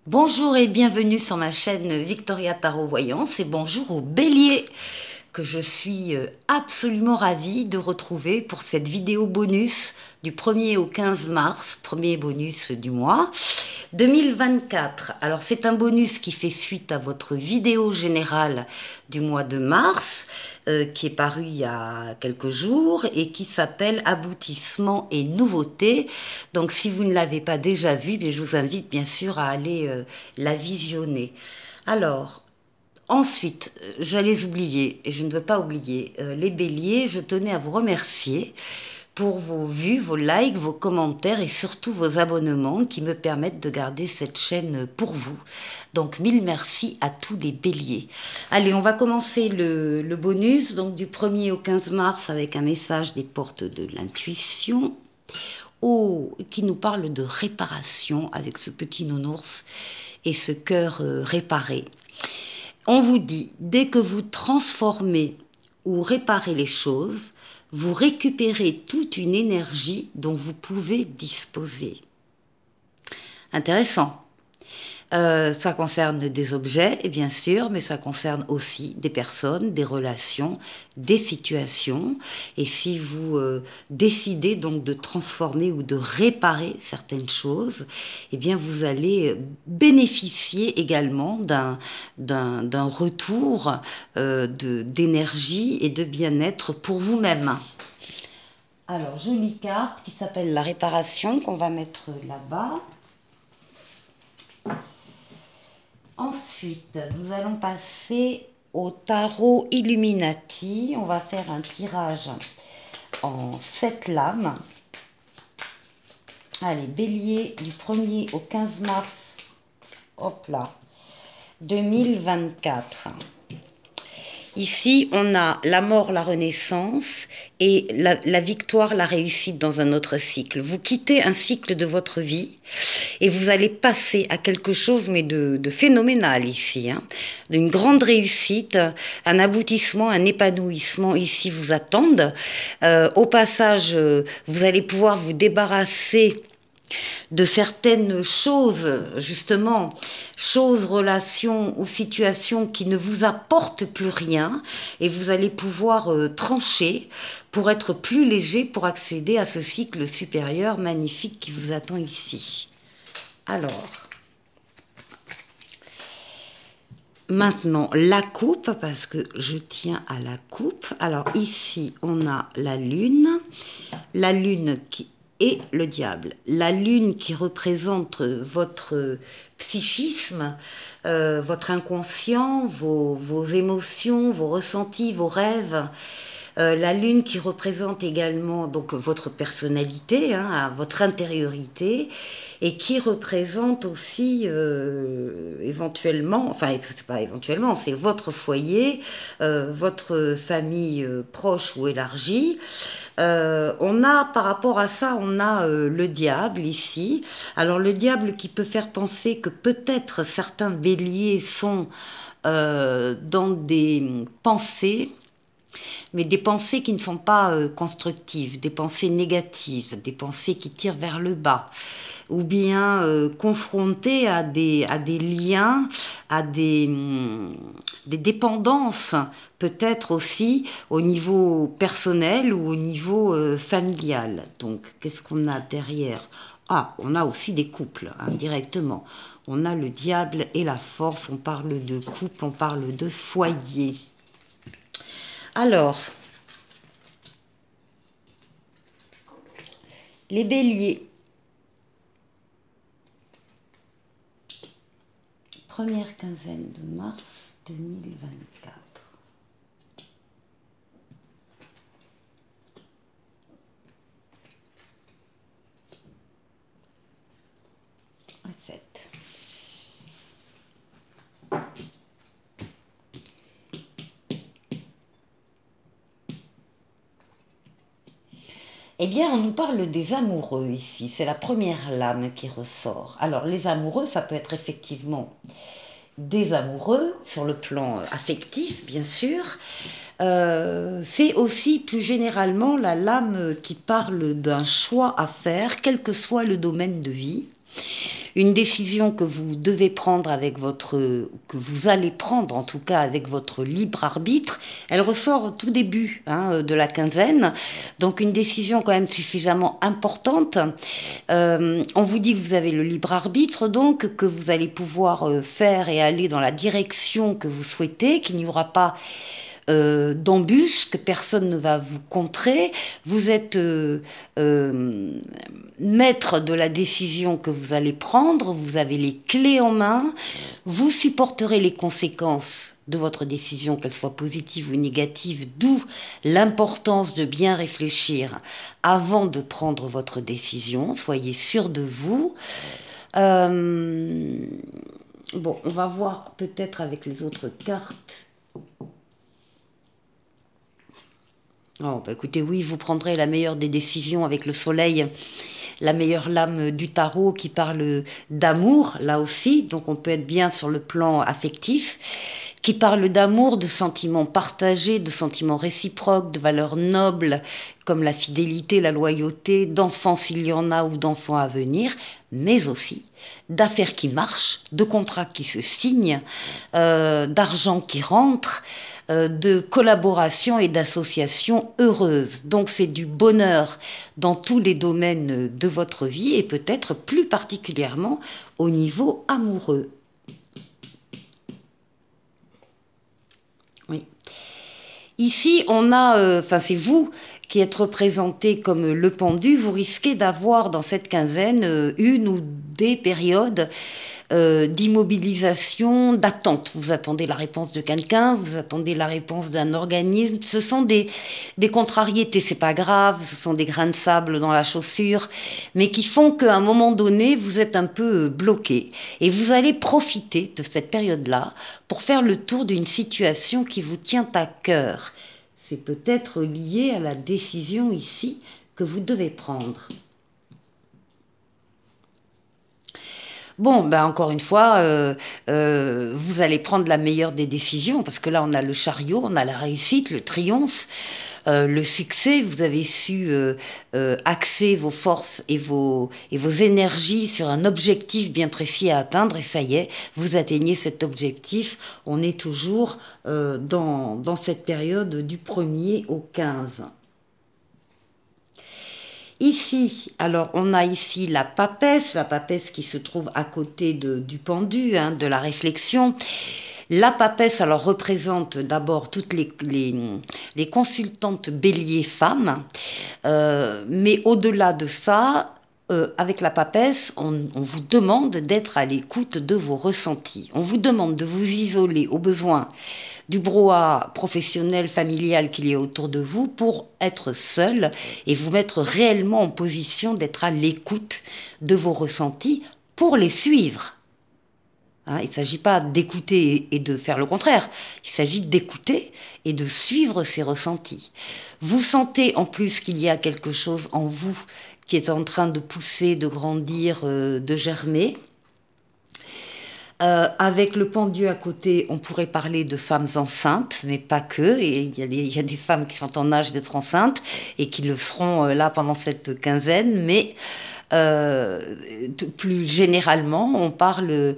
Bonjour et bienvenue sur ma chaîne Victoria Tarot Voyance et bonjour aux béliers que je suis absolument ravie de retrouver pour cette vidéo bonus du 1er au 15 mars, premier bonus du mois 2024. Alors c'est un bonus qui fait suite à votre vidéo générale du mois de mars qui est paru il y a quelques jours et qui s'appelle Aboutissement et nouveautés. Donc si vous ne l'avez pas déjà vue, je vous invite bien sûr à aller la visionner. Alors, ensuite, j'allais oublier, et je ne veux pas oublier, les béliers, je tenais à vous remercier pour vos vues, vos likes, vos commentaires et surtout vos abonnements qui me permettent de garder cette chaîne pour vous. Donc, mille merci à tous les béliers. Allez, on va commencer le bonus, donc du 1er au 15 mars avec un message des portes de l'intuition. Qui nous parle de réparation avec ce petit nounours et ce cœur réparé. On vous dit, dès que vous transformez ou réparez les choses, vous récupérez toute une énergie dont vous pouvez disposer. Intéressant. Ça concerne des objets, bien sûr, mais ça concerne aussi des personnes, des relations, des situations. Et si vous décidez donc de transformer ou de réparer certaines choses, eh bien vous allez bénéficier également d'un retour d'énergie et de bien-être pour vous-même. Alors, jolie carte qui s'appelle la réparation qu'on va mettre là-bas. Ensuite, nous allons passer au tarot Illuminati. On va faire un tirage en 7 lames. Allez, bélier du 1er au 15 mars, hop là, 2024. Ici, on a la mort, la renaissance et la victoire, la réussite dans un autre cycle. Vous quittez un cycle de votre vie et vous allez passer à quelque chose mais de phénoménal ici, hein, d'une grande réussite, un aboutissement, un épanouissement ici vous attendent. Au passage, vous allez pouvoir vous débarrasser de certaines choses, justement, choses, relations ou situations qui ne vous apportent plus rien et vous allez pouvoir trancher pour être plus léger, pour accéder à ce cycle supérieur magnifique qui vous attend ici. Alors, maintenant, la coupe, parce que je tiens à la coupe. Alors ici, on a la lune qui et le diable. La lune qui représente votre psychisme, votre inconscient, vos émotions, vos ressentis, vos rêves. La lune qui représente également donc votre personnalité, hein, votre intériorité, et qui représente aussi éventuellement, enfin c'est pas éventuellement, c'est votre foyer, votre famille proche ou élargie. On a par rapport à ça, on a le diable ici. Alors le diable qui peut faire penser que peut-être certains béliers sont dans des pensées, mais des pensées qui ne sont pas constructives, des pensées négatives, des pensées qui tirent vers le bas, ou bien confrontées à des liens, à des dépendances, peut-être aussi au niveau personnel ou au niveau familial. Donc, qu'est-ce qu'on a derrière ? Ah, on a aussi des couples, hein, directement. On a le diable et la force, on parle de couple, on parle de foyer. Alors, les béliers, première quinzaine de mars 2024. Recette. Eh bien, on nous parle des amoureux ici. C'est la première lame qui ressort. Alors, les amoureux, ça peut être effectivement des amoureux sur le plan affectif, bien sûr. C'est aussi plus généralement la lame qui parle d'un choix à faire, quel que soit le domaine de vie. une décision que vous devez prendre avec que vous allez prendre en tout cas avec votre libre arbitre, elle ressort au tout début de la quinzaine, donc une décision quand même suffisamment importante. On vous dit que vous avez le libre arbitre, donc que vous allez pouvoir faire et aller dans la direction que vous souhaitez, qu'il n'y aura pas d'embûches, que personne ne va vous contrer. Vous êtes maître de la décision que vous allez prendre, vous avez les clés en main, vous supporterez les conséquences de votre décision, qu'elles soient positives ou négatives, d'où l'importance de bien réfléchir avant de prendre votre décision, soyez sûr de vous. Bon, on va voir peut-être avec les autres cartes. Oh, bah écoutez, oui, vous prendrez la meilleure des décisions avec le soleil, la meilleure lame du tarot qui parle d'amour, là aussi, donc on peut être bien sur le plan affectif, qui parle d'amour, de sentiments partagés, de sentiments réciproques, de valeurs nobles, comme la fidélité, la loyauté, d'enfants s'il y en a ou d'enfants à venir, mais aussi d'affaires qui marchent, de contrats qui se signent, d'argent qui rentre, de collaboration et d'association heureuse. Donc c'est du bonheur dans tous les domaines de votre vie et peut-être plus particulièrement au niveau amoureux. Oui. Ici, on a, c'est vous qui êtes représenté comme le pendu, vous risquez d'avoir dans cette quinzaine une ou des périodes d'immobilisation, d'attente. Vous attendez la réponse de quelqu'un, vous attendez la réponse d'un organisme. Ce sont des contrariétés, c'est pas grave, ce sont des grains de sable dans la chaussure, mais qui font qu'à un moment donné, vous êtes un peu bloqué. Et vous allez profiter de cette période-là pour faire le tour d'une situation qui vous tient à cœur. C'est peut-être lié à la décision ici que vous devez prendre. Bon, ben encore une fois, vous allez prendre la meilleure des décisions, parce que là, on a le chariot, on a la réussite, le triomphe, le succès. Vous avez su axer vos forces et vos énergies sur un objectif bien précis à atteindre, et ça y est, vous atteignez cet objectif. On est toujours dans cette période du 1er au 15. Ici, alors on a ici la papesse qui se trouve à côté du pendu, de la réflexion. La papesse alors représente d'abord toutes les consultantes bélier femmes, mais au-delà de ça, avec la papesse, on vous demande d'être à l'écoute de vos ressentis. On vous demande de vous isoler au besoin du brouhaha professionnel, familial qu'il y a autour de vous pour être seul et vous mettre réellement en position d'être à l'écoute de vos ressentis pour les suivre. Il ne s'agit pas d'écouter et de faire le contraire, il s'agit d'écouter et de suivre ses ressentis. Vous sentez en plus qu'il y a quelque chose en vous qui est en train de pousser, de grandir, de germer. Avec le pendu à côté, on pourrait parler de femmes enceintes, mais pas que. Et il y a des femmes qui sont en âge d'être enceintes et qui le seront là pendant cette quinzaine, mais plus généralement, on parle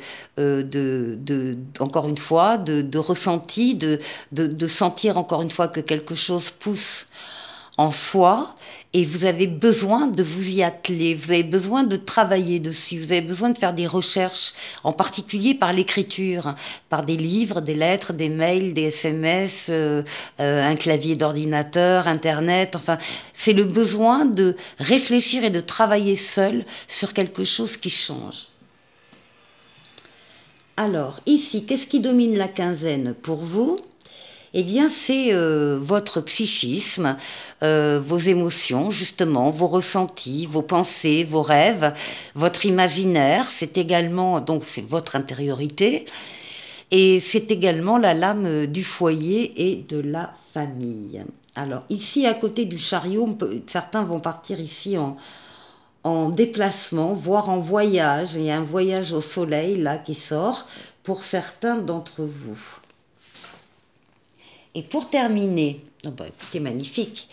encore une fois, de ressenti, de sentir encore une fois que quelque chose pousse en soi. Et vous avez besoin de vous y atteler, vous avez besoin de travailler dessus, vous avez besoin de faire des recherches, en particulier par l'écriture, par des livres, des lettres, des mails, des SMS, un clavier d'ordinateur, Internet, enfin, c'est le besoin de réfléchir et de travailler seul sur quelque chose qui change. Alors, ici, qu'est-ce qui domine la quinzaine pour vous ? Eh bien, c'est votre psychisme, vos émotions, justement, vos ressentis, vos pensées, vos rêves, votre imaginaire. C'est également, donc, c'est votre intériorité. Et c'est également la lame du foyer et de la famille. Alors, ici, à côté du chariot, certains vont partir ici en déplacement, voire en voyage. Il y a un voyage au soleil, là, qui sort pour certains d'entre vous. Et pour terminer, écoutez, magnifique,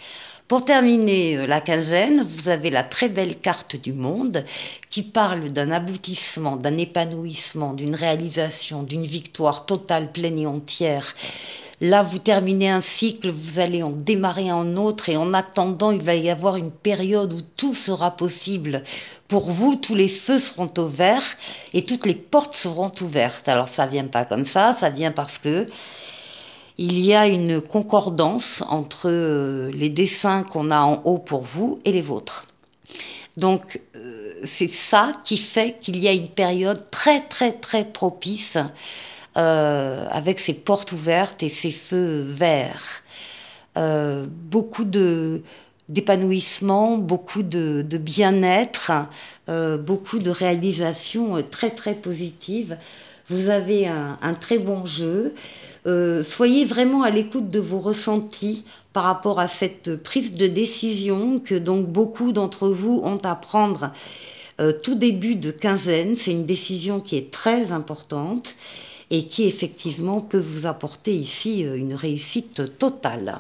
Pour terminer la quinzaine, vous avez la très belle carte du monde qui parle d'un aboutissement, d'un épanouissement, d'une réalisation, d'une victoire totale, pleine et entière. Là, vous terminez un cycle, vous allez en démarrer un autre et en attendant, il va y avoir une période où tout sera possible. Pour vous, tous les feux seront au vert et toutes les portes seront ouvertes. Alors, ça vient pas comme ça vient parce que il y a une concordance entre les dessins qu'on a en haut pour vous et les vôtres. Donc, c'est ça qui fait qu'il y a une période très, très, très propice avec ces portes ouvertes et ces feux verts. Beaucoup d'épanouissement, beaucoup de bien-être, beaucoup de réalisations très, très positives. Vous avez un très bon jeu. Soyez vraiment à l'écoute de vos ressentis par rapport à cette prise de décision que donc beaucoup d'entre vous ont à prendre tout début de quinzaine. C'est une décision qui est très importante et qui effectivement peut vous apporter ici une réussite totale.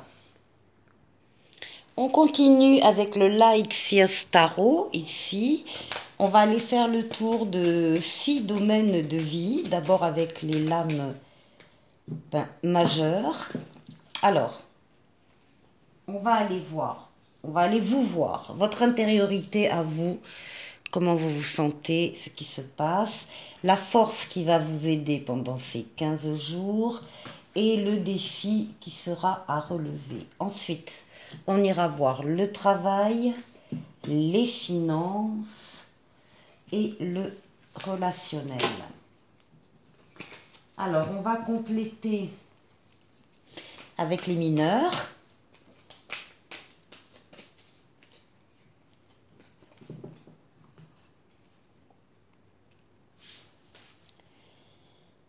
On continue avec le Light Seers Tarot ici. On va aller faire le tour de 6 domaines de vie, d'abord avec les lames majeures. Alors, on va aller voir, on va aller vous voir, votre intériorité à vous, comment vous vous sentez, ce qui se passe, la force qui va vous aider pendant ces 15 jours et le défi qui sera à relever. Ensuite, on ira voir le travail, les finances et le relationnel. Alors, on va compléter avec les mineurs.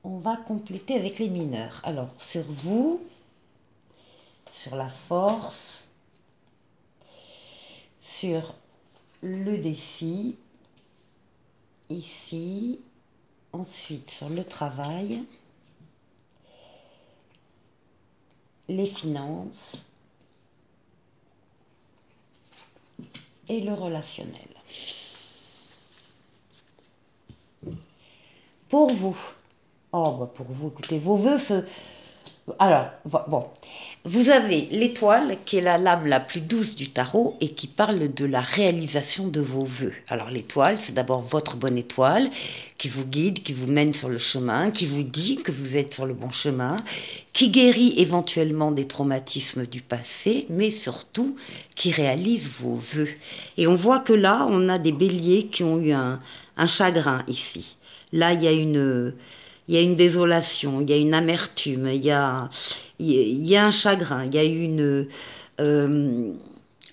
On va compléter avec les mineurs. Alors, sur vous, sur la force, sur le défi, ici, ensuite sur le travail, les finances et le relationnel. Pour vous, pour vous, écoutez, vos vœux se... Alors, bon, vous avez l'étoile qui est la lame la plus douce du tarot et qui parle de la réalisation de vos vœux. Alors l'étoile, c'est d'abord votre bonne étoile qui vous guide, qui vous mène sur le chemin, qui vous dit que vous êtes sur le bon chemin, qui guérit éventuellement des traumatismes du passé, mais surtout qui réalise vos vœux. Et on voit que là, on a des béliers qui ont eu un chagrin ici. Là, il y a une désolation, il y a une amertume, il y a un chagrin, il y a eu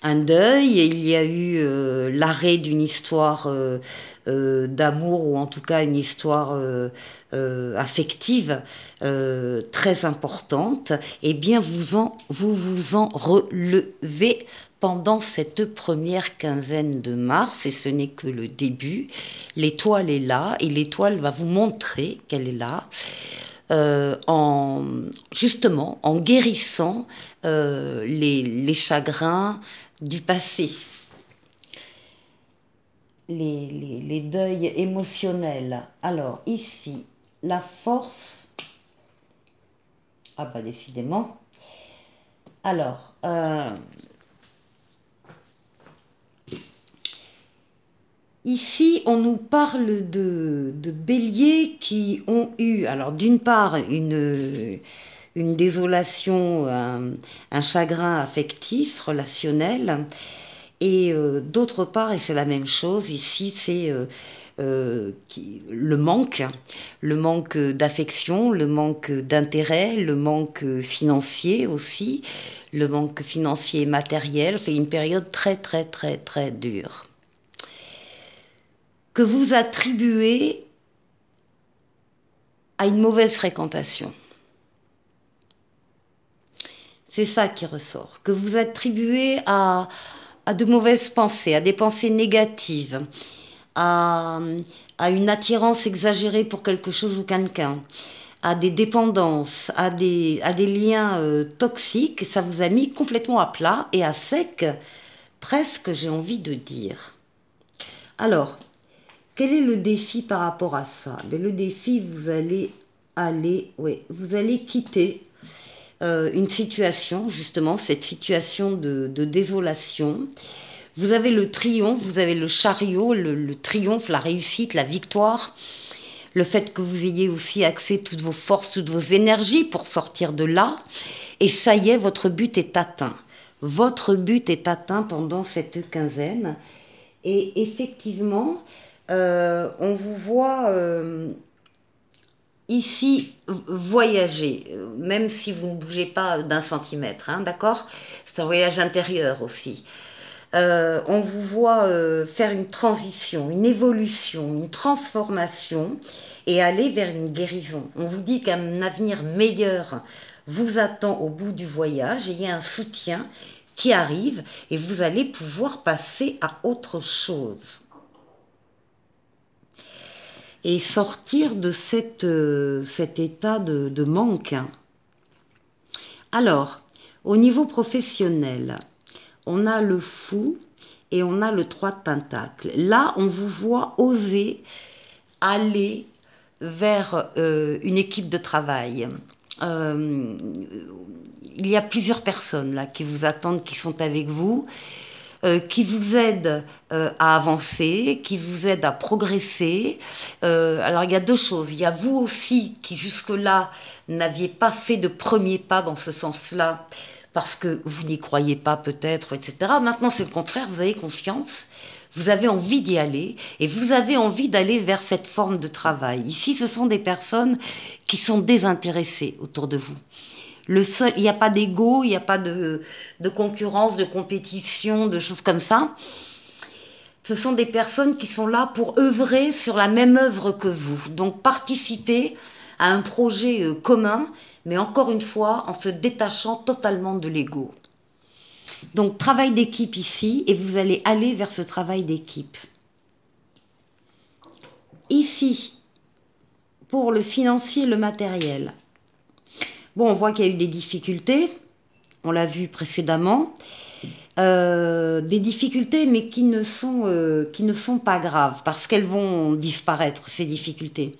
un deuil, et il y a eu l'arrêt d'une histoire d'amour, ou en tout cas une histoire affective très importante. Eh bien, vous vous en relevez pendant cette première quinzaine de mars, et ce n'est que le début. L'étoile est là, et l'étoile va vous montrer qu'elle est là, justement en guérissant les chagrins du passé, les deuils émotionnels. Alors ici, la force, décidément. Alors, ici, on nous parle de béliers qui ont eu, alors d'une part, une désolation, un chagrin affectif, relationnel, et d'autre part, et c'est la même chose, ici, c'est le manque d'affection, le manque d'intérêt, le manque financier aussi, le manque financier et matériel, fait une période très, très, très, très dure, que vous attribuez à une mauvaise fréquentation. C'est ça qui ressort, que vous attribuez à de mauvaises pensées, à des pensées négatives, à une attirance exagérée pour quelque chose ou quelqu'un, à des dépendances, à des liens toxiques. Ça vous a mis complètement à plat et à sec, presque, j'ai envie de dire. Alors, quel est le défi par rapport à ça? Le défi, vous allez quitter une situation, justement, cette situation de désolation. Vous avez le triomphe, vous avez le chariot, le triomphe, la réussite, la victoire. Le fait que vous ayez aussi accès à toutes vos forces, toutes vos énergies pour sortir de là. Et ça y est, votre but est atteint. Votre but est atteint pendant cette quinzaine. Et effectivement, on vous voit ici voyager, même si vous ne bougez pas d'un centimètre, hein, d'accord? C'est un voyage intérieur aussi. On vous voit faire une transition, une évolution, une transformation et aller vers une guérison. On vous dit qu'un avenir meilleur vous attend au bout du voyage et il y a un soutien qui arrive et vous allez pouvoir passer à autre chose. Et sortir de cet état de manque. Alors, au niveau professionnel, on a le fou et on a le 3 de Pentacle. Là, on vous voit oser aller vers une équipe de travail. Il y a plusieurs personnes là qui vous attendent, qui sont avec vous, qui vous aident à avancer, qui vous aident à progresser. Alors, il y a deux choses. Il y a vous aussi qui jusque-là n'aviez pas fait de premier pas dans ce sens-là, parce que vous n'y croyez pas peut-être, etc. Maintenant, c'est le contraire, vous avez confiance, vous avez envie d'y aller, et vous avez envie d'aller vers cette forme de travail. Ici, ce sont des personnes qui sont désintéressées autour de vous. Il n'y a pas d'ego, il n'y a pas de concurrence, de compétition, de choses comme ça. Ce sont des personnes qui sont là pour œuvrer sur la même œuvre que vous. Donc, participer à un projet commun, mais encore une fois, en se détachant totalement de l'ego. Donc, travail d'équipe ici, et vous allez aller vers ce travail d'équipe. Ici, pour le financier et le matériel. Bon, on voit qu'il y a eu des difficultés, on l'a vu précédemment. Des difficultés, mais qui ne sont pas graves, parce qu'elles vont disparaître, ces difficultés.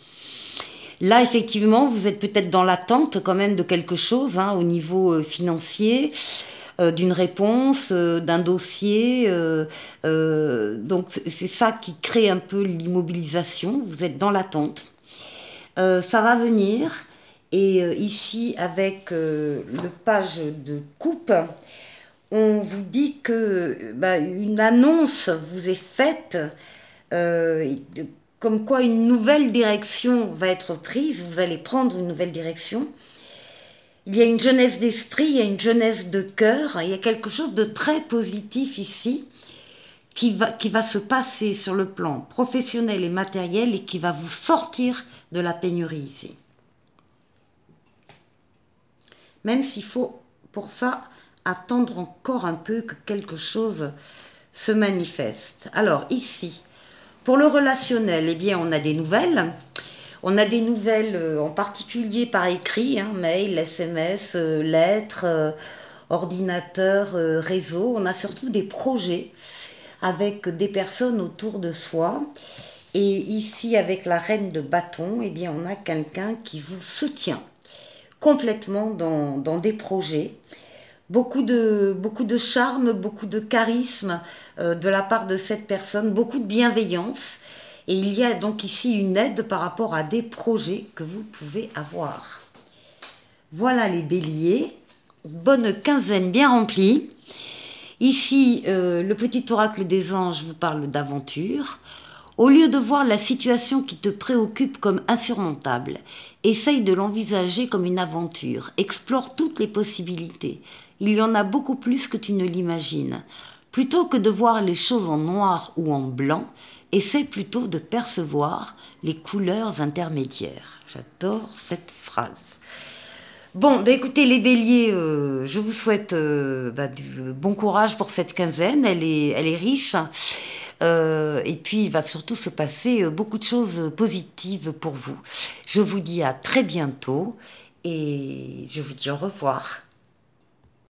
Là, effectivement, vous êtes peut-être dans l'attente quand même de quelque chose hein, au niveau financier, d'une réponse, d'un dossier. Donc, c'est ça qui crée un peu l'immobilisation. Vous êtes dans l'attente. Ça va venir. Et ici, avec le page de coupe, on vous dit que une annonce vous est faite, comme quoi une nouvelle direction va être prise, vous allez prendre une nouvelle direction. Il y a une jeunesse d'esprit, il y a une jeunesse de cœur, il y a quelque chose de très positif ici qui va se passer sur le plan professionnel et matériel et qui va vous sortir de la pénurie ici. Même s'il faut pour ça attendre encore un peu que quelque chose se manifeste. Alors ici, pour le relationnel, eh bien on a des nouvelles. On a des nouvelles en particulier par écrit, hein, mail, SMS, lettres, ordinateur, réseau. On a surtout des projets avec des personnes autour de soi. Et ici, avec la reine de bâton, eh bien on a quelqu'un qui vous soutient complètement dans des projets. Beaucoup de charme, beaucoup de charisme de la part de cette personne, beaucoup de bienveillance. Et il y a donc ici une aide par rapport à des projets que vous pouvez avoir. Voilà les béliers, bonne quinzaine bien remplie. Ici, le petit oracle des anges vous parle d'aventure. Au lieu de voir la situation qui te préoccupe comme insurmontable, essaye de l'envisager comme une aventure, explore toutes les possibilités. Il y en a beaucoup plus que tu ne l'imagines. Plutôt que de voir les choses en noir ou en blanc, essaie plutôt de percevoir les couleurs intermédiaires. J'adore cette phrase. Bon, écoutez les béliers, je vous souhaite du bon courage pour cette quinzaine, elle est riche. et puis il va surtout se passer beaucoup de choses positives pour vous. Je vous dis à très bientôt et je vous dis au revoir.